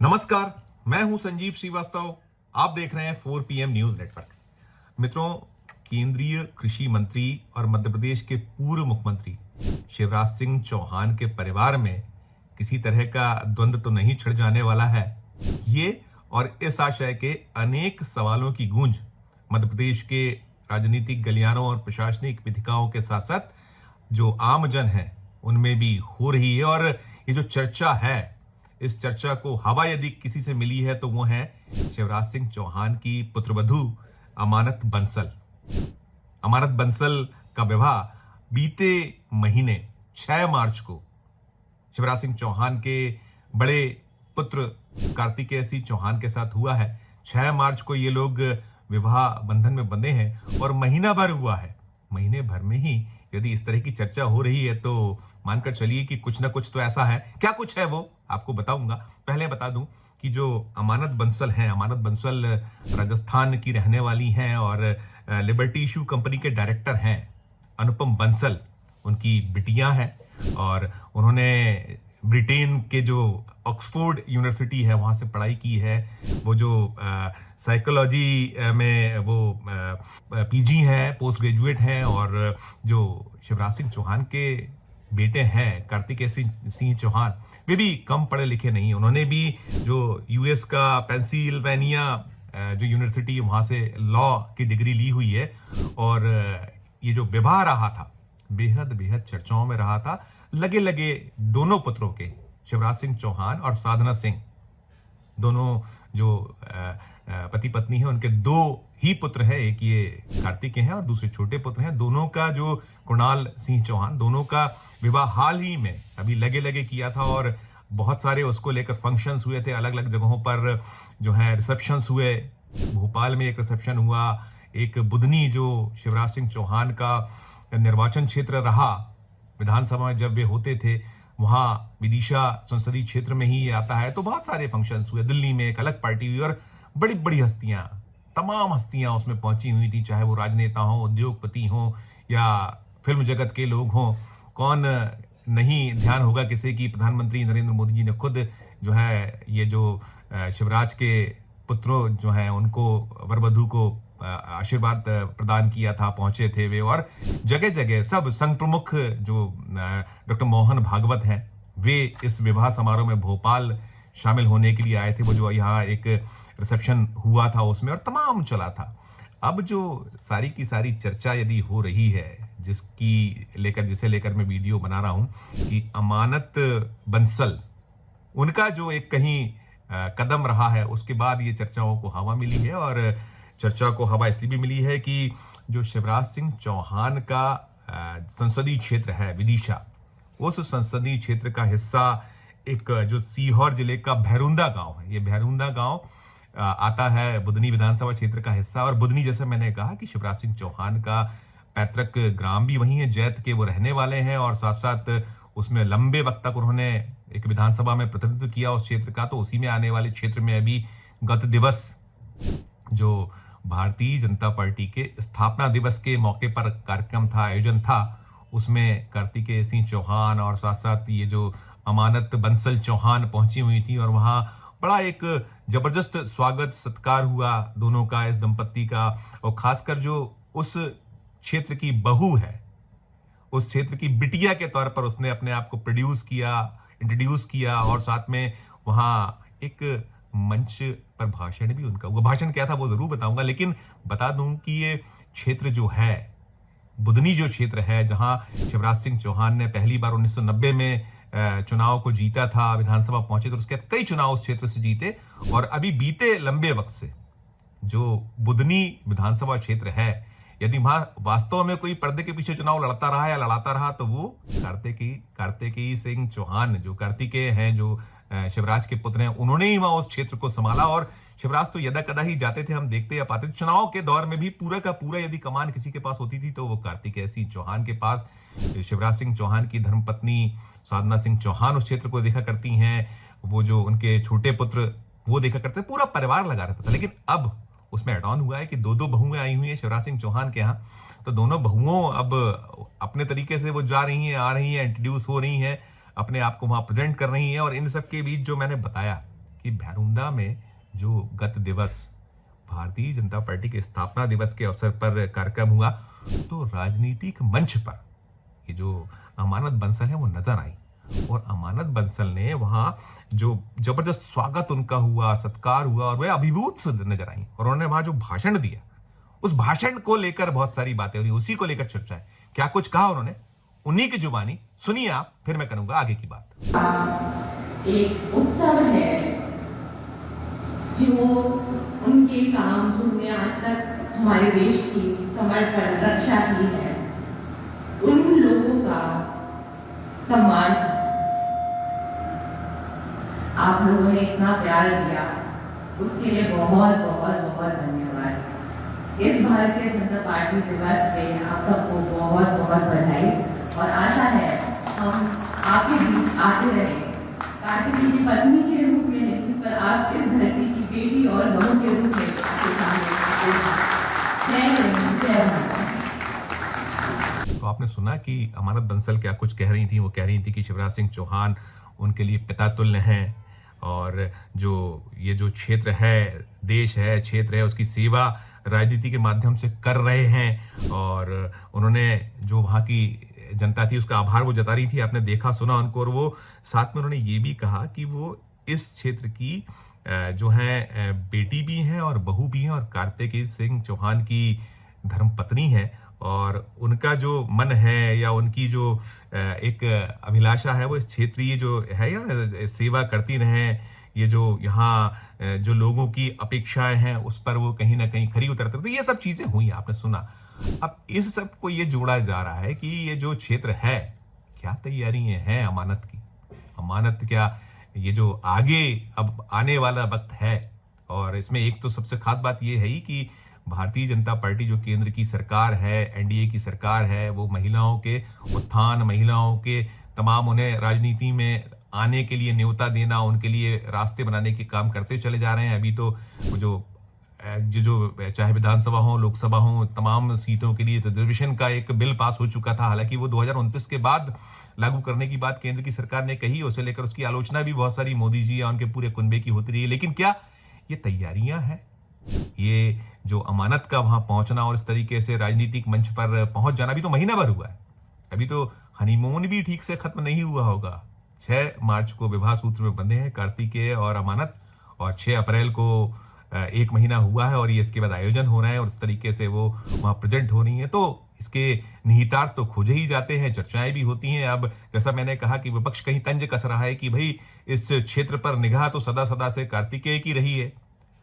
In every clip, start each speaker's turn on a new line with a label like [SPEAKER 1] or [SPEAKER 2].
[SPEAKER 1] नमस्कार, मैं हूं संजीव श्रीवास्तव। आप देख रहे हैं 4 PM न्यूज नेटवर्क। मित्रों, केंद्रीय कृषि मंत्री और मध्य प्रदेश के पूर्व मुख्यमंत्री शिवराज सिंह चौहान के परिवार में किसी तरह का द्वंद्व तो नहीं छिड़ जाने वाला है। ये और इस आशय के अनेक सवालों की गूंज मध्य प्रदेश के राजनीतिक गलियारों और प्रशासनिक विधिकाओं के साथ साथ जो आम जन है उनमें भी हो रही है। और ये जो चर्चा है, इस चर्चा को हवा यदि किसी से मिली है तो वो है शिवराज सिंह चौहान की पुत्रवधू अमानत बंसल। अमानत बंसल का विवाह बीते महीने 6 मार्च को शिवराज सिंह चौहान के बड़े पुत्र कार्तिकेय सिंह चौहान के साथ हुआ है। 6 मार्च को ये लोग विवाह बंधन में बंधे हैं और महीना भर हुआ है। महीने भर में ही यदि इस तरह की चर्चा हो रही है तो मानकर चलिए कि कुछ ना कुछ तो ऐसा है। क्या कुछ है वो आपको बताऊंगा। पहले बता दूं कि जो अमानत बंसल हैं, अमानत बंसल राजस्थान की रहने वाली हैं और लिबर्टी इशू कंपनी के डायरेक्टर हैं अनुपम बंसल, उनकी बिटियां हैं। और उन्होंने ब्रिटेन के जो ऑक्सफोर्ड यूनिवर्सिटी है वहाँ से पढ़ाई की है। वो जो साइकोलॉजी में वो पीजी हैं, पोस्ट ग्रेजुएट हैं। और जो शिवराज सिंह चौहान के बेटे हैं कार्तिकेय सिंह चौहान, वे भी कम पढ़े लिखे नहीं। उन्होंने भी जो यूएस का पेंसिल्वेनिया जो यूनिवर्सिटी है वहाँ से लॉ की डिग्री ली हुई है। और ये जो विवाह रहा था बेहद बेहद चर्चाओं में रहा था। लगे लगे दोनों पुत्रों के, शिवराज सिंह चौहान और साधना सिंह, दोनों जो पति पत्नी है, उनके 2 ही पुत्र हैं। एक ये कार्तिकेय हैं और दूसरे छोटे पुत्र हैं। दोनों का जो कुणाल सिंह चौहान, दोनों का विवाह हाल ही में अभी लगे लगे किया था। और बहुत सारे उसको लेकर फंक्शंस हुए थे, अलग अलग जगहों पर जो है रिसेप्शंस हुए। भोपाल में एक रिसेप्शन हुआ, एक बुधनी जो शिवराज सिंह चौहान का निर्वाचन क्षेत्र रहा, विधानसभा में जब वे होते थे वहाँ विदिशा संसदीय क्षेत्र में ही आता है। तो बहुत सारे फंक्शंस हुए। दिल्ली में एक अलग पार्टी हुई और बड़ी बड़ी हस्तियां, तमाम हस्तियां उसमें पहुंची हुई थी, चाहे वो राजनेता हों, उद्योगपति हों या फिल्म जगत के लोग हों। कौन नहीं ध्यान होगा किसी की, प्रधानमंत्री नरेंद्र मोदी जी ने खुद जो है ये जो शिवराज के पुत्रों जो हैं उनको, वर वधू को आशीर्वाद प्रदान किया था, पहुंचे थे वे। और जगह जगह सब संघ प्रमुख जो डॉक्टर मोहन भागवत हैं, वे इस विवाह समारोह में भोपाल शामिल होने के लिए आए थे। वो जो यहाँ एक रिसेप्शन हुआ था उसमें, और तमाम चला था। अब जो सारी की सारी चर्चा यदि हो रही है, जिसे लेकर मैं वीडियो बना रहा हूं, कि अमानत बंसल, उनका जो एक कहीं कदम रहा है, उसके बाद ये चर्चाओं को हवा मिली है। और चर्चा को हवा इसलिए भी मिली है कि जो शिवराज सिंह चौहान का संसदीय क्षेत्र है विदिशा, उस संसदीय क्षेत्र का हिस्सा एक जो सीहोर जिले का भैरुंदा गांव है, ये भैरुंदा गांव आता है बुधनी विधानसभा क्षेत्र का हिस्सा। और बुधनी, जैसे मैंने कहा कि शिवराज सिंह चौहान का पैतृक ग्राम भी वही है, जैत के वो रहने वाले हैं। और साथ साथ उसमें लंबे वक्त तक उन्होंने एक विधानसभा में प्रतिनिधित्व किया उस क्षेत्र का। तो उसी में आने वाले क्षेत्र में अभी गत दिवस जो भारतीय जनता पार्टी के स्थापना दिवस के मौके पर कार्यक्रम था, आयोजन था, उसमें कार्तिकेय सिंह चौहान और साथ साथ ये जो अमानत बंसल चौहान पहुंची हुई थी। और वहाँ बड़ा एक जबरदस्त स्वागत सत्कार हुआ दोनों का, इस दंपत्ति का। और खासकर जो उस क्षेत्र की बहू है, उस क्षेत्र की बिटिया के तौर पर उसने अपने आप को इंट्रोड्यूस किया। और साथ में वहाँ एक मंच पर भाषण भी उनका हुआ। भाषण क्या था वो जरूर बताऊंगा, लेकिन बता दूं कि ये क्षेत्र जो है, बुधनी जो क्षेत्र है, जहां शिवराज सिंह चौहान ने पहली बार 1990 में चुनाव को जीता था, विधानसभा पहुंचे, तो उसके बाद कई चुनाव उस क्षेत्र से जीते। और अभी बीते लंबे वक्त से जो बुधनी विधानसभा क्षेत्र है, यदि वहां वास्तव में कोई पर्दे के पीछे चुनाव लड़ता रहा या लड़ाता रहा तो वो कार्तिकेय सिंह चौहान, जो कार्तिकेय हैं, जो शिवराज के पुत्र हैं, उन्होंने ही वहां उस क्षेत्र को संभाला। और शिवराज तो यदा कदा ही जाते थे, हम देखते या पाते थे। चुनाव के दौर में भी पूरा का पूरा यदि कमान किसी के पास होती थी तो वो कार्तिकेय सिंह चौहान के पास। शिवराज सिंह चौहान की धर्मपत्नी साधना सिंह चौहान उस क्षेत्र को देखा करती हैं, वो जो उनके छोटे पुत्र वो देखा करते, पूरा परिवार लगा रहता था। लेकिन अब उसमें एड ऑन हुआ है कि 2 बहुएं आई हुई हैं शिवराज सिंह चौहान के यहाँ। तो दोनों बहुओं अब अपने तरीके से वो जा रही हैं, आ रही हैं, इंट्रोड्यूस हो रही हैं, अपने आप को वहां प्रेजेंट कर रही हैं। और इन सब के बीच जो मैंने बताया कि भैरुंदा में जो गत दिवस भारतीय जनता पार्टी के स्थापना दिवस के अवसर पर कार्यक्रम हुआ, तो राजनीतिक मंच पर ये जो अमानत बंसल है वो नजर आई, और अमानत बंसल ने वहां जो जबरदस्त स्वागत उनका हुआ, सत्कार हुआ, और वे अभिभूत से नजर आई, और उन्होंने वहां जो भाषण दिया, उस भाषण को लेकर बहुत सारी बातें हुई, उसी को लेकर चर्चा है। क्या कुछ कहा उन्होंने, उन्हीं की जुबानी सुनिए आप, फिर मैं करूंगा आगे की बात।
[SPEAKER 2] एक उत्सव है जो उनके काम जो उन्होंने आज तक हमारे देश की समर्पण रक्षा की है, उन लोगों का सम्मान। आप लोगों ने इतना प्यार दिया, उसके लिए बहुत बहुत बहुत धन्यवाद। इस भारतीय जनता पार्टी दिवस पे आप सबको बहुत बहुत बधाई, और आशा है हम आपके बीच आते रहे, कार्तिकी की पत्नी के रूप में नहीं, पर आप इस धरती की बेटी और बहू के रूप में आपके सामने जय हिंद, जय भारत।
[SPEAKER 1] तो आपने सुना कि अमानत बंसल क्या कुछ कह रही थी। वो कह रही थी कि शिवराज सिंह चौहान उनके लिए पिता तुल्य हैं, और जो ये जो क्षेत्र है, देश है, क्षेत्र है, उसकी सेवा राजनीति के माध्यम से कर रहे हैं, और उन्होंने जो वहाँ की जनता थी उसका आभार वो जता रही थी। आपने देखा सुना उनको, और वो साथ में उन्होंने ये भी कहा कि वो इस क्षेत्र की जो है बेटी भी हैं और बहू भी हैं, और कार्तिकेय सिंह चौहान की धर्मपत्नी है, और उनका जो मन है या उनकी जो एक अभिलाषा है वो इस क्षेत्रीय जो है या सेवा करती रहें। ये जो यहाँ जो लोगों की अपेक्षाएं हैं उस पर वो कहीं ना कहीं खरी उतरते, तो ये सब चीजें हुई, आपने सुना। अब इस सब को ये जोड़ा जा रहा है कि ये जो क्षेत्र है, क्या तैयारी है अमानत की, अमानत क्या ये जो आगे अब आने वाला वक्त है। और इसमें एक तो सबसे खास बात ये है ही कि भारतीय जनता पार्टी जो केंद्र की सरकार है, एनडीए की सरकार है, वो महिलाओं के उत्थान, महिलाओं के तमाम उन्हें राजनीति में आने के लिए न्योता देना, उनके लिए रास्ते बनाने के काम करते चले जा रहे हैं। अभी तो जो चाहे विधानसभा हो, लोकसभा हो, तमाम सीटों के लिए रिजर्वेशन का एक बिल पास हो चुका था। हालांकि वो 2029 के बाद लागू करने की बात केंद्र की सरकार ने कही, उसे लेकर उसकी आलोचना भी बहुत सारी मोदी जी या उनके पूरे कुनबे की होती रही है। लेकिन क्या ये तैयारियां हैं? ये जो अमानत का वहां पहुंचना और इस तरीके से राजनीतिक मंच पर पहुंच जाना, अभी तो महीना भर हुआ है, अभी तो हनीमून भी ठीक से खत्म नहीं हुआ होगा। 6 मार्च को विवाह सूत्र में बंधे हैं कार्तिकेय और अमानत, और 6 अप्रैल को एक महीना हुआ है, और ये इसके बाद आयोजन हो रहा है, और इस तरीके से वो वहां प्रेजेंट हो रही है। तो इसके निहितार्थ तो खोजे ही जाते हैं, चर्चाएं भी होती हैं। अब जैसा मैंने कहा कि विपक्ष कहीं तंज कस रहा है कि भाई इस क्षेत्र पर निगाह तो सदा सदा से कार्तिकेय की रही है,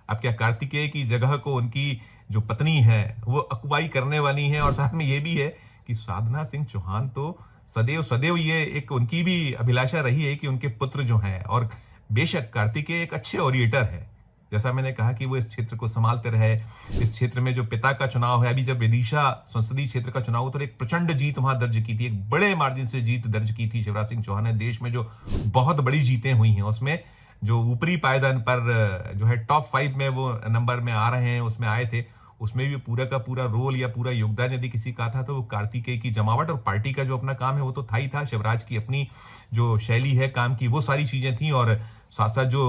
[SPEAKER 1] अब क्या कार्तिकेय की जगह को उनकी जो पत्नी है वो अगुवाई करने वाली है। और साथ में ये भी है कि साधना सिंह चौहान तो सदैव सदैव ये एक उनकी भी अभिलाषा रही है कि उनके पुत्र जो हैं, और बेशक कार्तिकेय एक अच्छे ओरिएटर है, जैसा मैंने कहा कि वो इस क्षेत्र को संभालते रहे। इस क्षेत्र में जो पिता का चुनाव है, अभी जब विदिशा संसदीय क्षेत्र का चुनाव हुआ तो एक प्रचंड जीत वहां दर्ज की थी, एक बड़े मार्जिन से जीत दर्ज की थी शिवराज सिंह चौहान ने। देश में जो बहुत बड़ी जीतें हुई हैं उसमें जो ऊपरी पायदान पर जो है टॉप 5 में वो नंबर में आ रहे हैं, उसमें आए थे, उसमें भी पूरा का पूरा रोल या पूरा योगदान यदि किसी का था तो वो कार्तिकेय की जमावट और पार्टी का जो अपना काम है वो तो था ही था। शिवराज की अपनी जो शैली है काम की, वो सारी चीजें थी, और साथ साथ जो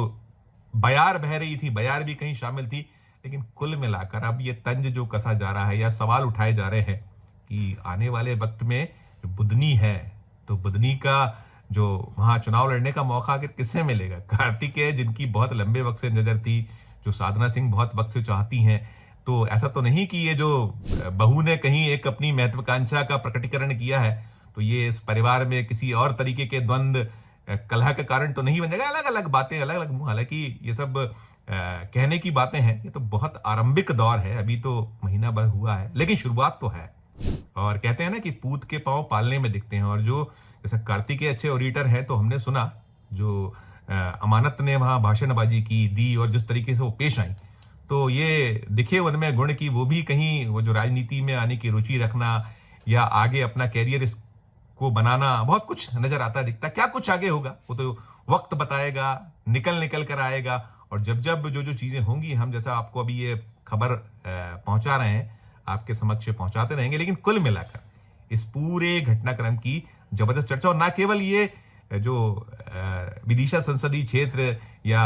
[SPEAKER 1] बयार बह रही थी, बयार भी कहीं शामिल थी। लेकिन कुल मिलाकर अब ये तंज जो कसा जा रहा है या सवाल उठाए जा रहे हैं कि आने वाले वक्त में जो बुदनी है, तो बुदनी का जो वहां चुनाव लड़ने का मौका आखिर किससे मिलेगा? कार्तिकेय जिनकी बहुत लंबे वक्त से नजर थी, जो साधना सिंह बहुत वक्त से चाहती हैं, तो ऐसा तो नहीं कि ये जो बहू ने कहीं एक अपनी महत्वाकांक्षा का प्रकटीकरण किया है तो ये इस परिवार में किसी और तरीके के द्वंद्व कलह का कारण तो नहीं बन जाएगा। अलग अलग बातें, अलग अलग मुंह, हालांकि ये सब कहने की बातें हैं, ये तो बहुत आरंभिक दौर है, अभी तो महीना भर हुआ है, लेकिन शुरुआत तो है। और कहते हैं ना कि पूत के पांव पालने में दिखते हैं, और जो जैसा कार्तिकेय अच्छे ओरिएटर है, तो हमने सुना जो अमानत ने वहां भाषणबाजी की दी और जिस तरीके से वो पेश आई, तो ये दिखे उनमें गुण की वो भी कहीं वो जो राजनीति में आने की रुचि रखना या आगे अपना कैरियर को बनाना, बहुत कुछ नजर आता दिखता। क्या कुछ आगे होगा वो तो वक्त बताएगा, निकल निकल कर आएगा, और जब जब जो जो चीजें होंगी हम जैसा आपको अभी ये खबर पहुंचा रहे हैं आपके समक्ष पहुंचाते रहेंगे। लेकिन कुल मिलाकर इस पूरे घटनाक्रम की जबरदस्त चर्चा, और ना केवल ये जो विदिशा संसदीय क्षेत्र या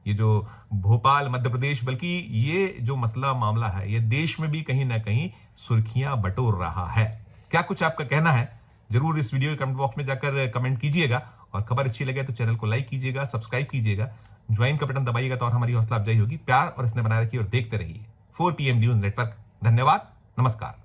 [SPEAKER 1] ये जो भोपाल मध्य प्रदेश, बल्कि ये जो मसला मामला है ये देश में भी कहीं ना कहीं सुर्खियां बटोर रहा है। क्या कुछ आपका कहना है, जरूर इस वीडियो के कमेंट बॉक्स में जाकर कमेंट कीजिएगा। और खबर अच्छी लगे तो चैनल को लाइक कीजिएगा, सब्सक्राइब कीजिएगा, ज्वाइन का बटन दबाइएगा तो और हमारी हौसला अफजाई होगी। प्यार और स्नेह बनाए रखिए और देखते रहिए 4PM न्यूज नेटवर्क। धन्यवाद, नमस्कार।